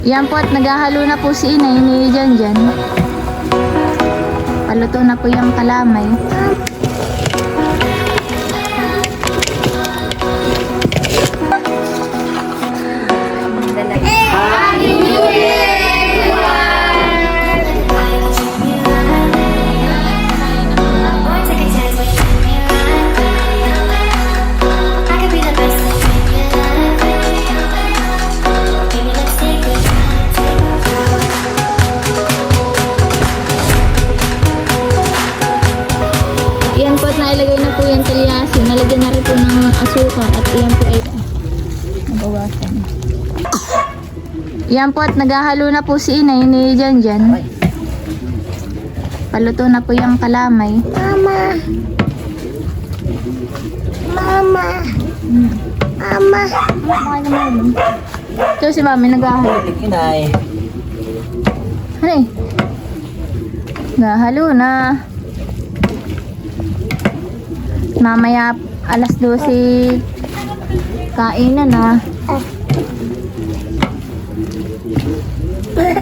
Yan po at naghahalo na po si inay ni Janjan. Paluto na po yung kalamay. Yan po at nailagay na po yung talyasin. Nalagyan na rin po ng asukar at yan po ay nabawasan. Yan po at naghahalo na po si inay ni Janjan. Paluto na po yung kalamay. Mama. Mama. Mama. Ito si mami naghahalo. Inay. Ano eh? Naghahalo na. Mamaya alas 12 kainan na.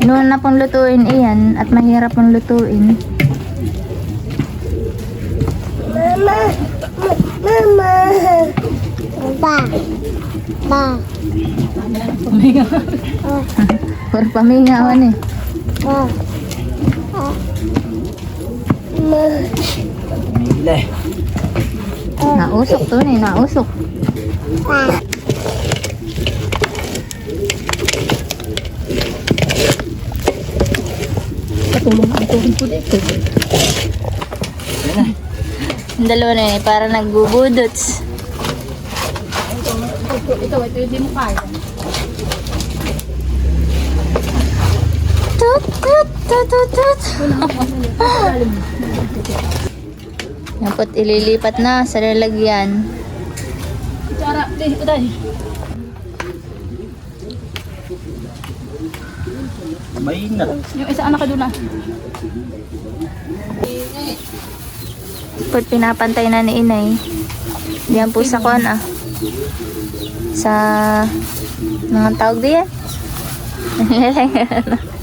Noon na pong lutuin iyan at mahirap pong lutuin. Mama. Mama. Ba. Ba. Puro pamingawan eh. Ba. Ma. Pamilya. Nausok to eh, nausok. Ba. Katulong ang tuhod po dito. Ang dalawa na eh, para nagbubudots. Ito hindi mo kaya. Tut, tut, tut, tut, tut. Yan po't ililipat na sa lalagyan. Cara, deh, udah. Mainat. Yung isa anak ka doon na. Po't pinapantay na ni inay. Diyan po sa kuwan ah. Sa mga tawag diyan.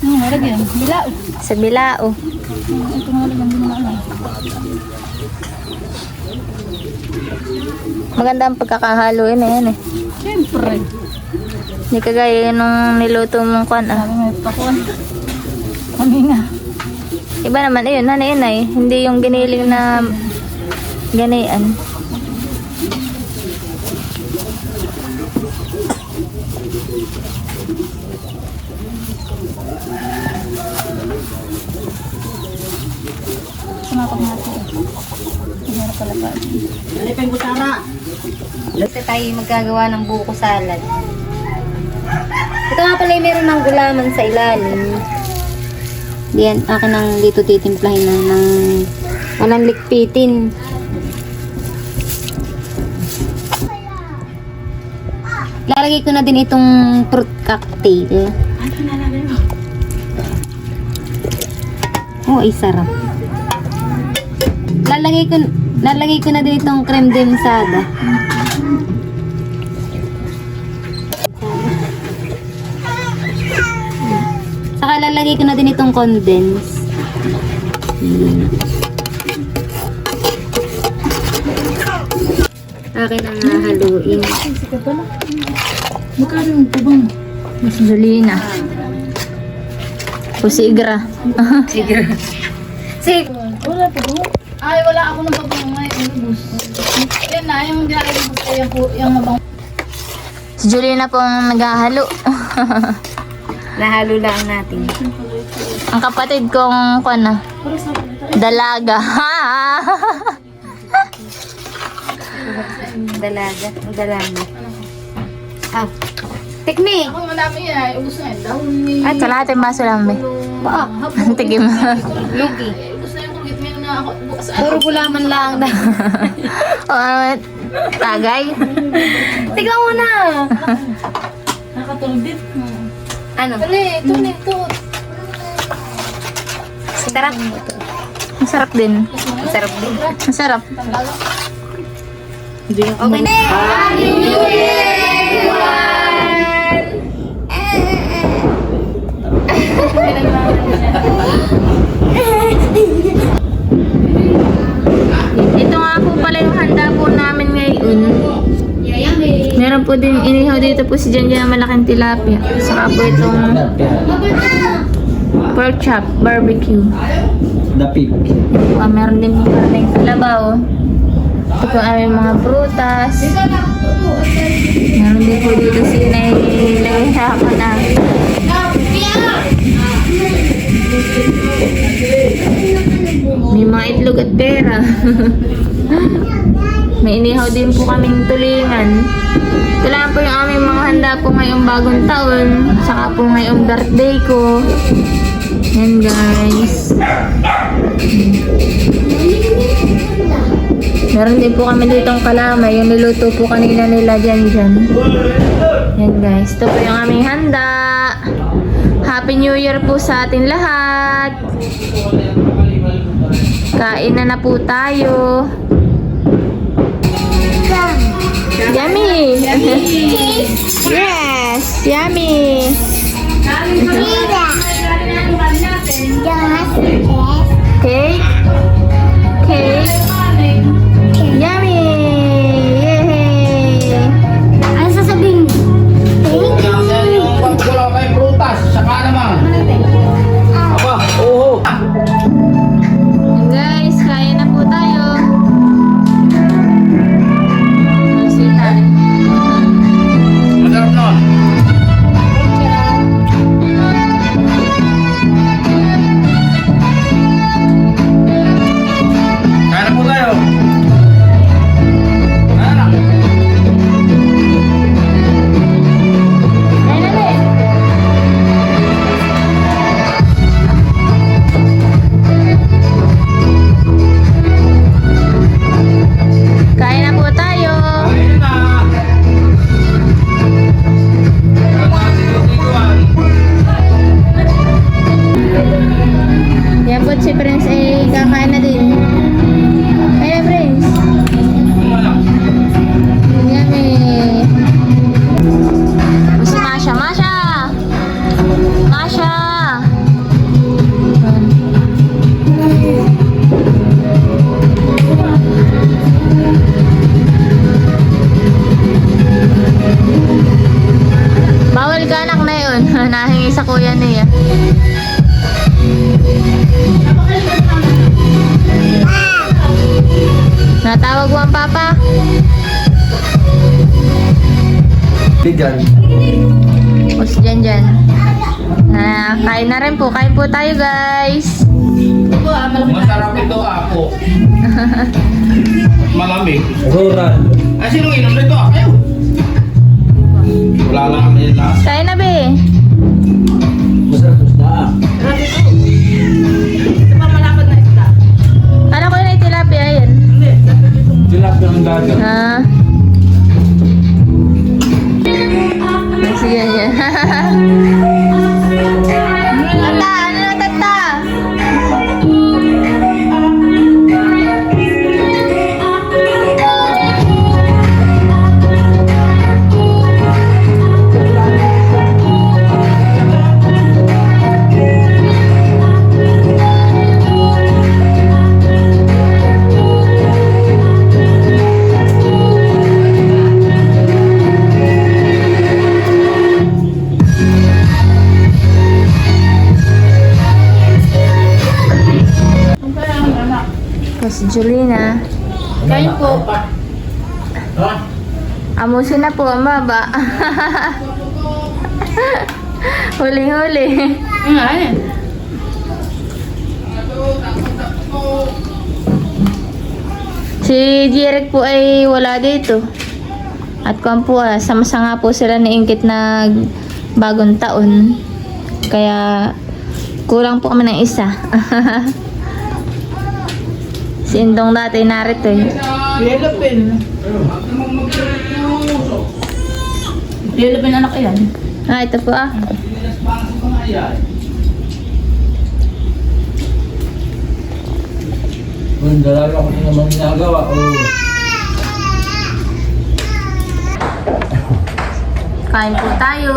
Meron yan. Bilao. Sa bilao. Ito nga lang yung ano. Maganda ang pagkakahalo na yan eh. Siyempre. Hindi kagaya nung niluto mong kuwan ah. Sabi may pakon. Kami nga. Iba naman ayun, inay. Hindi yung giniling na ganian. Sumapag natin. Meron pala pa. Ano pa yung butara? Kasi tayo magkagawa ng buko salad. Ito nga pala meron ng gulaman sa ilalim. Diyan, akin ang dito titimplahin na ng walang likpitin. Lalagay ko na din itong fruit cocktail. Ano nalagay mo? Oh, ay sarap. Lalagay ko na din itong creme de mensada. Saka lalagay ko na din itong condense. Akin ang haluin. Sikat pala. Magkano yung kubang? Mas Jolina. O sigra. Sigra. Sig. Wala pa po. Ay, wala ako ng pabango ngayon. Ubus. Yan na, yung ginagawa ko yung mabang. Si Jolina po ang naghahalo. Nahalo lang natin. Ang kapatid kong kuwan dalaga. Dalaga. Dalaga. Ah. Tikmi. Ako madami yan. Ubus na yan. Dahon ni... At sa lahat yung baso lang, be. Ba? Tigim. Lugi. Ubus na yung kulgit. Meron na ako. Puro gulaman lang. Oh, tagay. Tignan mo na. Nakatulog din. Ano? Ito. Sarap. Masarap din. Masarap din. Masarap. Okay na. Happy New Year, everyone! Ito nga po pala yung handa po namin ngayon. Meron po din inihaw dito po si Janjan na malaking tilapia. Saka po itong pork chop, barbecue. Dapit. Meron din po kaming kalabaw. Ito po aming mga prutas. Meron din po dito si nailagay ako na. May mga itlog at pera. May inihaw din po kaming tulingan. Ito lang po yung aming mga handa po ngayong bagong taon. Saka po ngayong birthday ko. Yan guys. Meron din po kami ditong kalamay. Yung niluto po kanina nila dyan. Yan guys. Ito po yung aming handa. Happy New Year po sa atin lahat. Kain na po tayo. Yummy! Yes! Yummy! Cake? Cake? Yummy! Yay! Ano sasabihin mo? Thank you. Yung pagkulang kay prutas, saka naman. Aba, oo. Guys, kain na po tayo. Sweetheart. Masarap na. Kaya na po tayo. Kaya na. Kain na rin. Kain na po tayo. Ayun na. Kaya na tinutiguan. Yan po si Prince ay kakain na din. Kaya Prince. Yummy. O si Masha. Masha! Masha! Bawal ka anak na yun. Nahingi sa kuya niya. Natawag mo ang papa? Bigan. O si Janjan. Kain na rin po. Kain po tayo guys. Masarap ito ako. Malamig. Rural. Ay, sinong inom nito? Ayaw. Wala lang kami yung lasa. Kain na be. Masarap na. Ano ko yun ay tilapia yan? Tilapia ng dagat. Ah. Sige yan. Tata, ano na tata? Si Julina. Kain po. Ha? Amusin na po ang baba. Huli-huli. Nga eh. Si Jeric po ay wala dito. At kung po, sama-sama nga po sila ni Ingkit na bagong taon. Kaya kulang po kami ng isa. Si Indong dati narito eh. Yellow pen. Yellow pen anak yan. Ah, ito po ah. Kung dalaga ko naman ginagawa, Kain po tayo.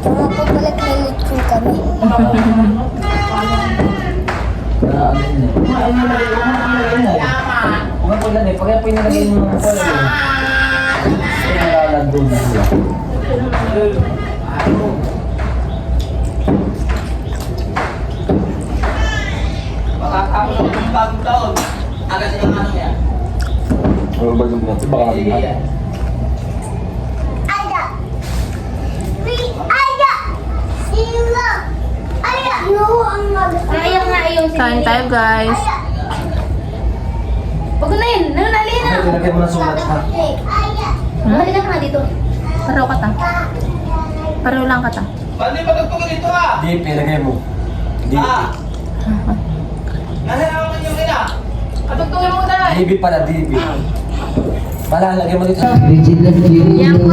Mga pabalik na lechon kami. Makakapos ng bagong taon. Agad silang ano yan. Ada. Ada. Sila. Ada. No, ang Ayaw nga yung Kain tayo guys. Pag na yun, nananali na. Lagyan mo ng sulat ha. Ada. Balik ka nga dito. Pareho ka ta. Pareho lang ka ta. Bandi patugtugin dito ah! DP, lagay mo. DP. Ah! Nasa naman yung ina? Patugtugin mo na! DP pala, DP. Pala, lagyan mo dito. Yan po